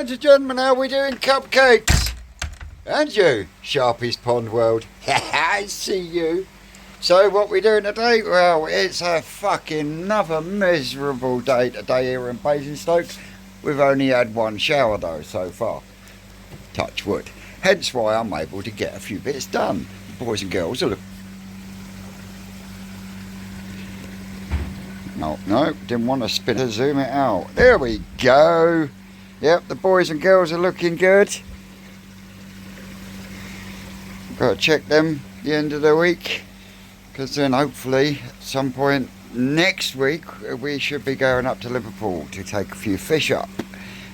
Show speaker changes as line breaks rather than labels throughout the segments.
ladies and gentlemen, how are we doing? Cupcakes! And you, Sharpie's Pond World. I see you. So what we doing today? Well, it's a fucking another miserable day today here in Basingstoke. We've only had one shower though so far. Touch wood. Hence why I'm able to get a few bits done. Boys and girls are looking. No, didn't want to spin it. Zoom it out. There we go. Yep, the boys and girls are looking good. Got to check them the end of the week, because then hopefully at some point next week we should be going up to Liverpool to take a few fish up.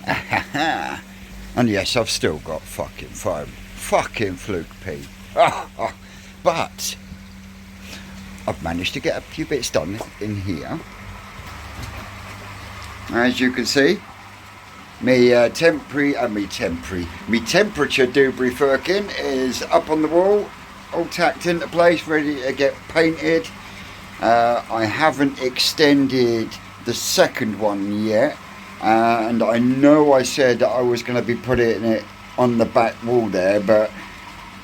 And yes, I've still got fucking foam. Fucking fluke pee. But I've managed to get a few bits done in here. As you can see, me temperature Dewberry Firkin is up on the wall, all tacked into place, ready to get painted. I haven't extended the second one yet, and I know I said that I was going to be putting it on the back wall there, but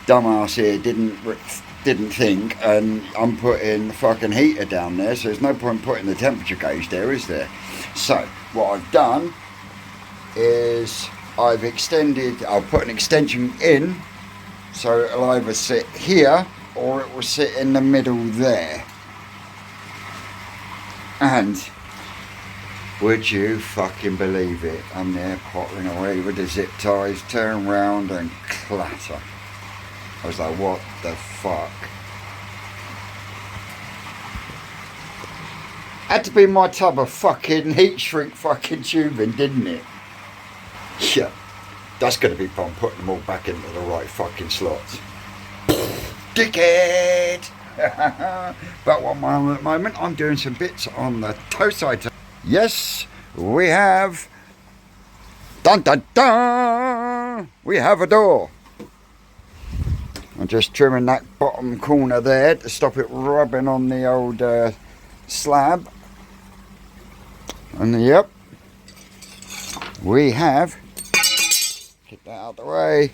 dumbass here didn't think, and I'm putting the fucking heater down there, so there's no point putting the temperature gauge there, is there? So what I've done is I'll put an extension in, so it'll either sit here or it will sit in the middle there. And would you fucking believe it, I'm there pottering away with the zip ties, turn round and clatter. I was like, what the fuck? Had to be my tub of fucking heat shrink fucking tubing, didn't it? Yeah, that's going to be fun, putting them all back into the right fucking slots. Dickhead! But at the moment, I'm doing some bits on the toe side. Yes, we have... Dun dun dun! We have a door. I'm just trimming that bottom corner there to stop it rubbing on the old slab. And yep, we have, get that out of the way,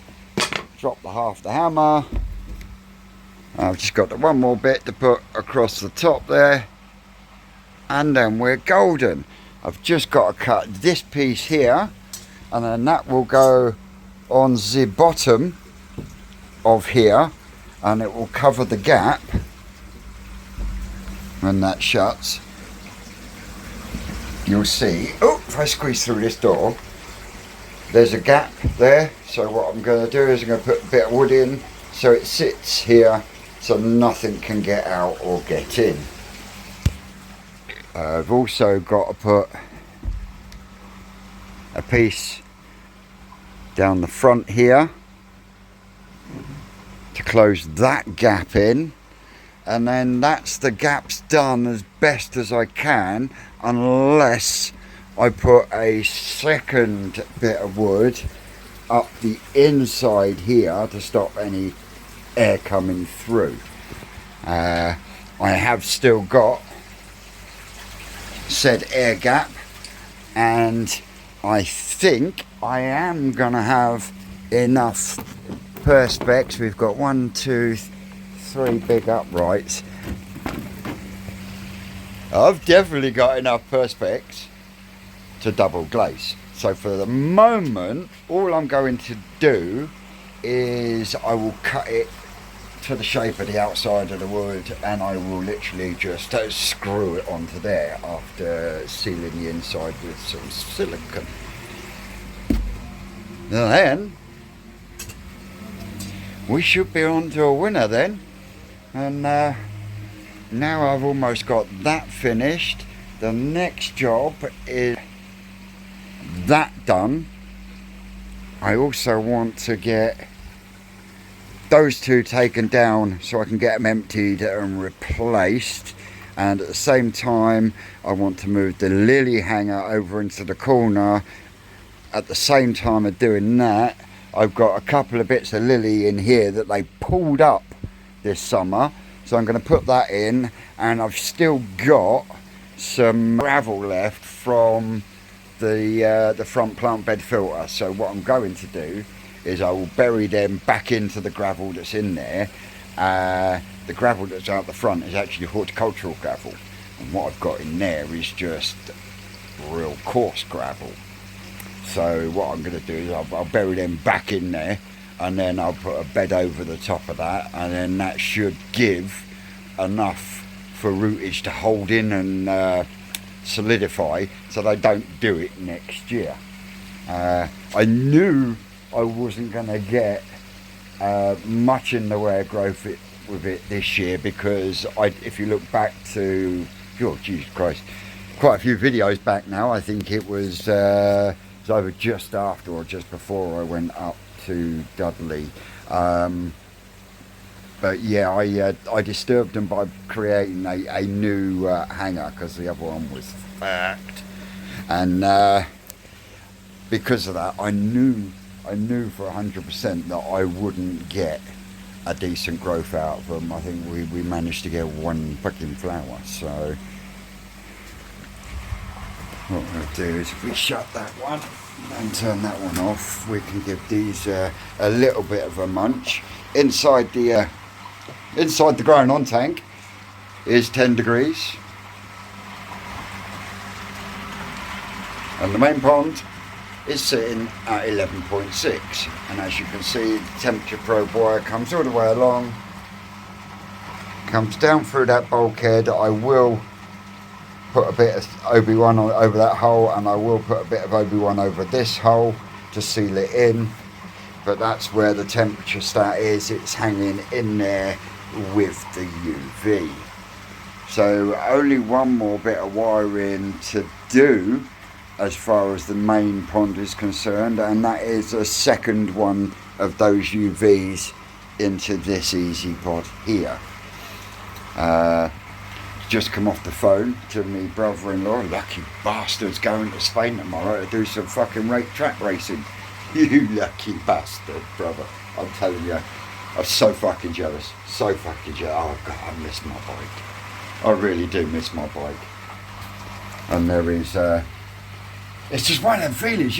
drop the half the hammer. I've just got the one more bit to put across the top there, and then we're golden. I've just got to cut this piece here, and then that will go on the bottom of here, and it will cover the gap when that shuts. You'll see, oh, if I squeeze through this door, there's a gap there, so what I'm going to do is I'm going to put a bit of wood in so it sits here so nothing can get out or get in. I've also got to put a piece down the front here to close that gap in, and then that's the gaps done as best as I can, unless I put a second bit of wood up the inside here to stop any air coming through. I have still got said air gap, and I think I am gonna have enough perspex. We've got 1, 2, 3 big uprights. I've definitely got enough perspex to double glaze. So for the moment, all I'm going to do is I will cut it to the shape of the outside of the wood, and I will literally just screw it onto there after sealing the inside with some silicone. Then we should be on to a winner then. And now I've almost got that finished. The next job is that done. I also want to get those two taken down so I can get them emptied and replaced, and at the same time I want to move the lily hanger over into the corner. At the same time of doing that, I've got a couple of bits of lily in here that they pulled up this summer, so I'm going to put that in, and I've still got some gravel left from the front plant bed filter. So what I'm going to do is I will bury them back into the gravel that's in there. The gravel that's out the front is actually horticultural gravel, and what I've got in there is just real coarse gravel. So what I'm going to do is I'll bury them back in there, and then I'll put a bed over the top of that, and then that should give enough for rootage to hold in and solidify, so they don't do it next year. I knew I wasn't going to get much in the way of growth with it this year, because if you look back to, oh Jesus Christ, quite a few videos back now, I think it was either just after or just before I went up to Dudley. But yeah, I disturbed them by creating a new hanger, because the other one was fucked, and because of that, I knew for 100% that I wouldn't get a decent growth out of them. I think we managed to get one fucking flower. So what we'll do is, if we shut that one and turn that one off, we can give these a little bit of a munch. Inside the growing on tank is 10 degrees, and the main pond is sitting at 11.6, and as you can see, the temperature probe wire comes all the way along, comes down through that bulkhead. I will put a bit of OB1 over that hole, and I will put a bit of OB1 over this hole to seal it in, but that's where the temperature stat is. It's hanging in there with the UV. So only one more bit of wiring to do as far as the main pond is concerned, and that is a second one of those UVs into this easy pod here. Just come off the phone to my brother-in-law. Lucky bastard's going to Spain tomorrow to do some fucking track racing. You lucky bastard, brother. I'm telling you, I'm so fucking jealous. So fucking jealous. Oh God, I miss my bike. I really do miss my bike. And there is it's just one of them feelings,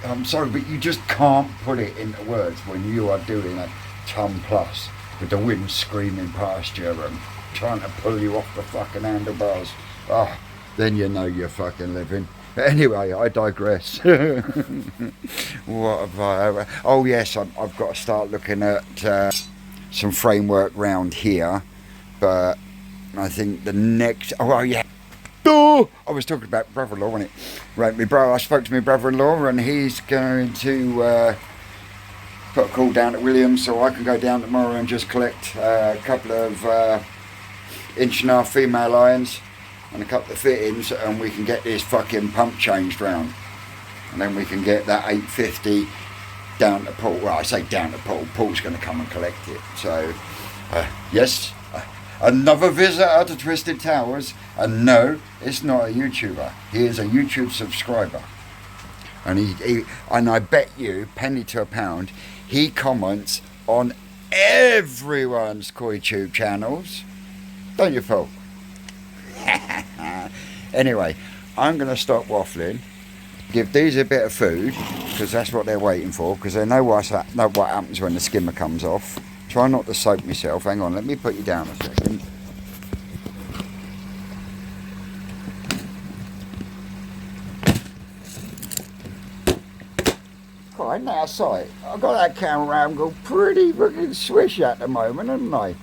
I'm sorry, but you just can't put it into words when you are doing a ton plus with the wind screaming past you and trying to pull you off the fucking handlebars. Oh, then you know you're fucking living. Anyway, I digress. What have I... Oh yes, I've got to start looking at some framework round here, but I think the next... Oh yeah. Oh, I was talking about brother-in-law, wasn't it? Right, I spoke to my brother-in-law, and he's going to put a call down at Williams, so I can go down tomorrow and just collect a couple of 1.5-inch female irons and a couple of fittings, and we can get this fucking pump changed round, and then we can get that 850 down to Paul. Well, I say down to Paul. Paul's going to come and collect it. So yes, another visitor to Twisted Towers, and no, it's not a YouTuber. He is a YouTube subscriber, and and I bet you, penny to a pound, he comments on everyone's KoiTube channels. Don't you, Paul? Anyway, I'm going to stop waffling, give these a bit of food, because that's what they're waiting for, because they know what happens when the skimmer comes off. Try not to soak myself. Hang on, let me put you down a second. Oh, isn't that a sight? I've got that camera angle pretty fucking swish at the moment, haven't I?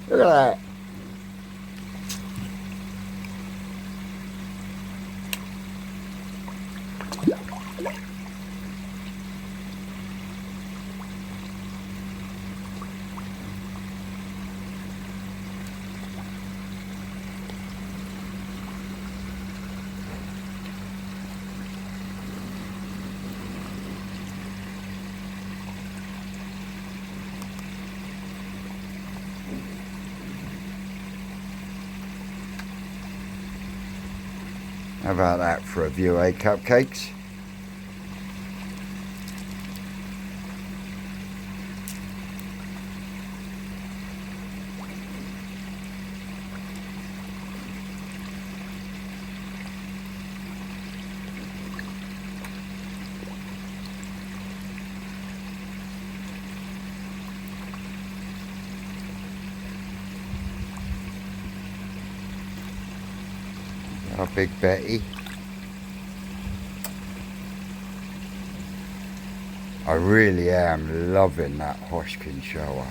Look at that. How about that for a view, eh, cupcakes? our big Betty. I really am loving that Hodgkin shower.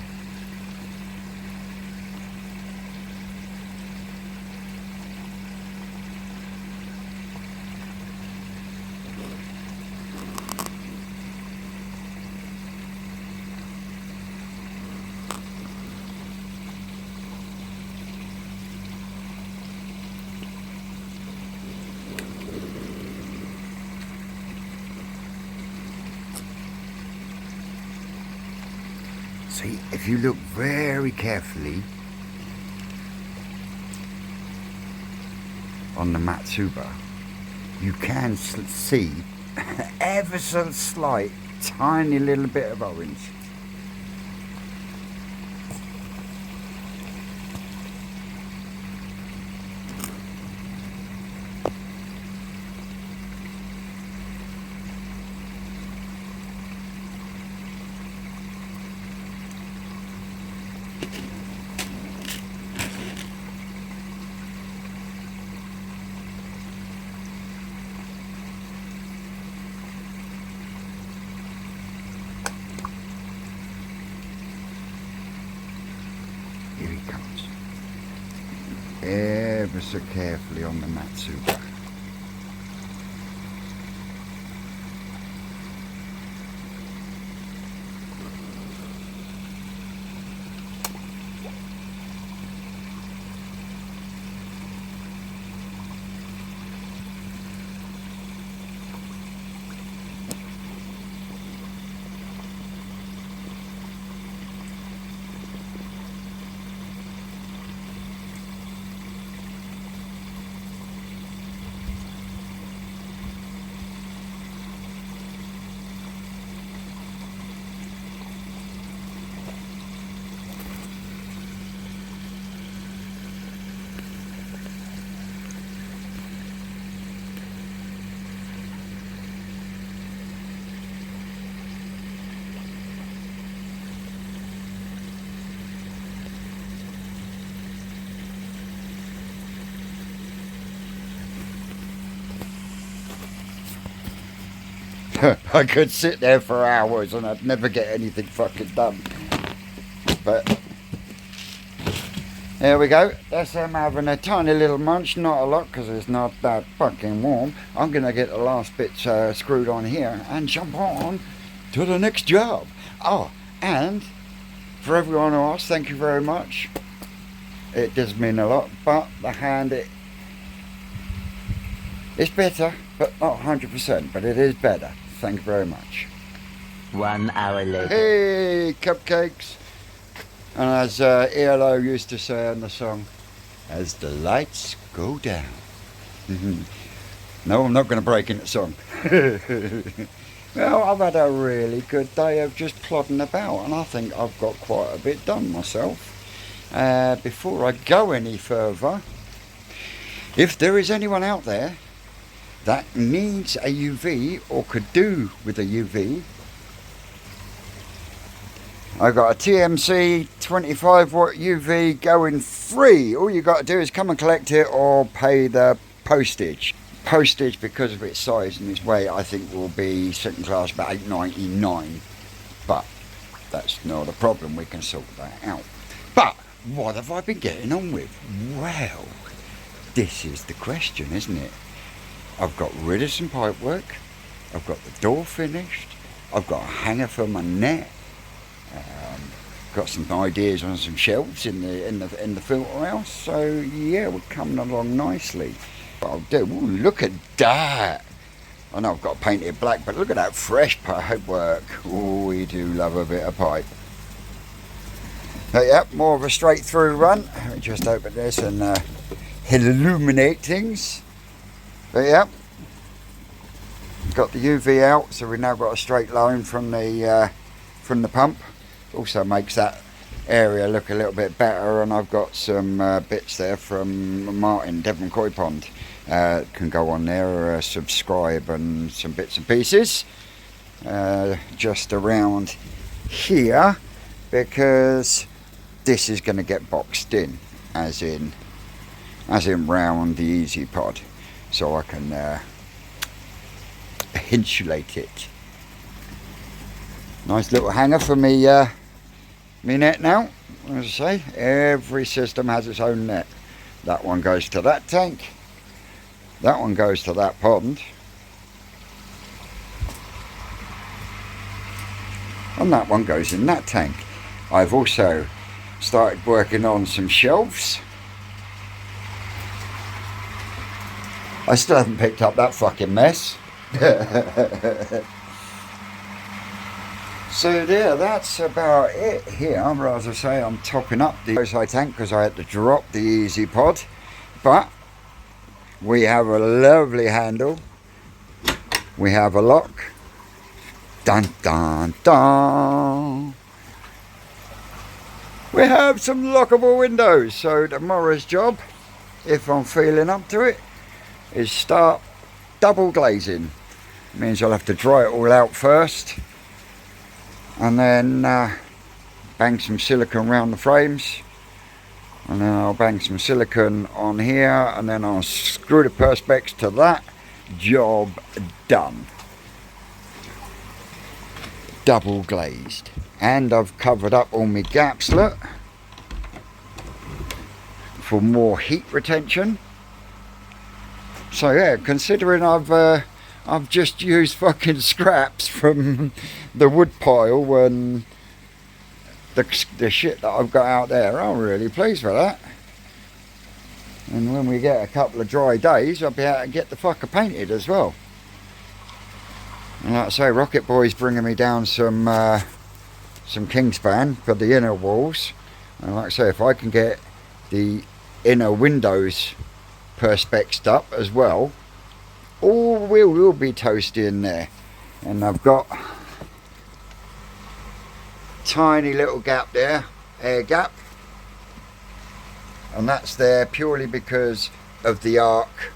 See, if you look very carefully on the Matsuba, you can see ever so slight, tiny little bit of orange. Here he comes. Ever so carefully on the Matsuba. I could sit there for hours and I'd never get anything fucking done. But there we go. That's them having a tiny little munch, not a lot because it's not that fucking warm. I'm going to get the last bits screwed on here and jump on to the next job. Oh, and for everyone who asked, thank you very much. It does mean a lot, but the hand, it's better, but not 100%, but it is better. Thank you very much.
1 hour later.
Hey, cupcakes. And as ELO used to say in the song, as the lights go down. No, I'm not going to break into song. Well, I've had a really good day of just plodding about, and I think I've got quite a bit done myself. Before I go any further, if there is anyone out there that needs a UV or could do with a UV, I've got a TMC 25 watt UV going free. All you got to do is come and collect it or pay the postage. Postage, because of its size and its weight, I think will be second class about $8.99, but that's not a problem, we can sort that out. But what have I been getting on with? Well, this is the question, isn't it? I've got rid of some pipe work, I've got the door finished, I've got a hanger for my net, got some ideas on some shelves in the filter house, so yeah, we're coming along nicely. But I'll do, ooh, look at that! I know I've got to paint it black, but look at that fresh pipe work. Oh, we do love a bit of pipe. But yeah, more of a straight through run. Let me just open this and illuminate things. But yeah, got the UV out, so we've now got a straight line from the pump. Also makes that area look a little bit better, and I've got some bits there from Martin, Devon Koi Pond. Can go on there, subscribe, and some bits and pieces just around here, because this is going to get boxed in, as in round the Easy Pod. so I can insulate it. Nice little hanger for me, me net now. As I say, every system has its own net. That one goes to that tank, that one goes to that pond, and that one goes in that tank. I've also started working on some shelves. I still haven't picked up that fucking mess. So yeah, that's about it here. As I say, I'm topping up the outside tank because I had to drop the Easy Pod, but we have a lovely handle, we have a lock, dun dun dun, we have some lockable windows. So tomorrow's job, if I'm feeling up to it, is start double glazing. It means I'll have to dry it all out first, and then bang some silicone around the frames, and then I'll bang some silicone on here, and then I'll screw the perspex to that. Job done. Double glazed. And I've covered up all my gaps, look, for more heat retention. So yeah, considering I've just used fucking scraps from the wood pile and the shit that I've got out there, I'm really pleased with that. And when we get a couple of dry days, I'll be able to get the fucker painted as well. And like I say, Rocket Boy's bringing me down some Kingspan for the inner walls. And like I say, if I can get the inner windows perspexed up as well, all will be toasty in there. And I've got tiny little gap there, air gap, and that's there purely because of the arc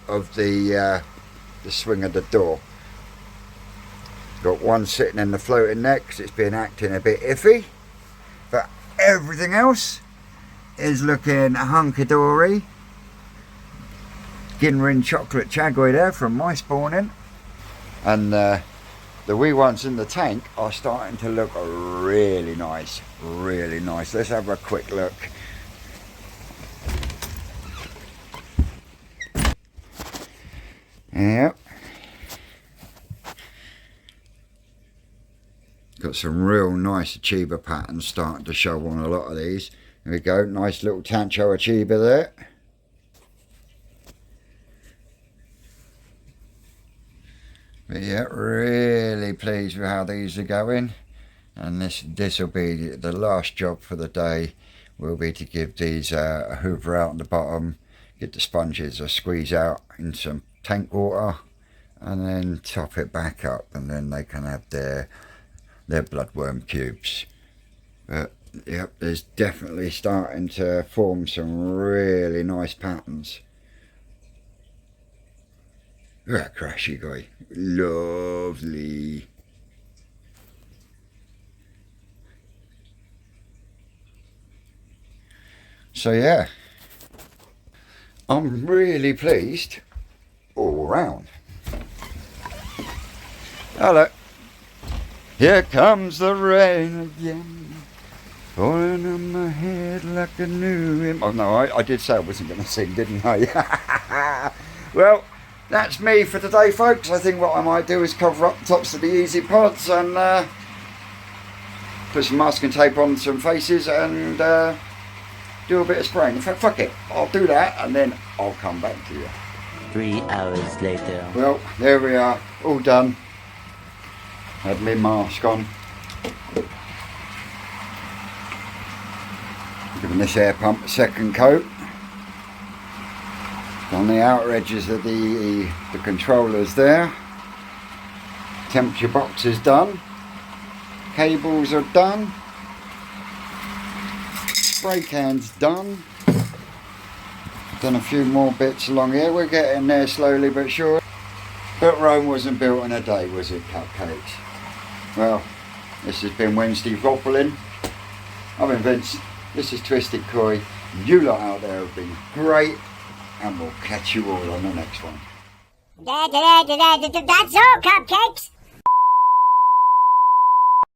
of the swing of the door. Got one sitting in the floating neck because it's been acting a bit iffy, but everything else is looking hunky-dory. Ginrin chocolate chagoi there from my spawning, and the wee ones in the tank are starting to look really nice, really nice. Let's have a quick look. Yep, got some real nice Achieva patterns starting to show on a lot of these. There we go, nice little Tancho Achieva there. But yeah, really pleased with how these are going, and this will be the last job for the day. Will be to give these a hoover out on the bottom, get the sponges a squeeze out in some tank water, and then top it back up, and then they can have their bloodworm cubes. But yep, there's definitely starting to form some really nice patterns. Ah, crashy guy, lovely. So yeah, I'm really pleased all round. Hello. Here comes the rain again, falling on my head like a new... Oh no, I did say I wasn't going to sing, didn't I? Well, that's me for today, folks. I think what I might do is cover up the tops of the Easy Pods and put some masking tape on some faces and do a bit of spraying. In fact, fuck it, I'll do that and then I'll come back to you.
3 hours later.
Well, there we are, all done. Had my mask on. Giving this air pump a second coat. On the outer edges of the controllers there. Temperature box is done. Cables are done. Spray can's done. Done a few more bits along here. We're getting there slowly but sure. But Rome wasn't built in a day, was it, cupcakes? Well, this has been Wednesday Waffling. I've been Vince. This is Twisted Koi. You lot out there have been great. and we'll catch you all on the next one.
That's all, cupcakes.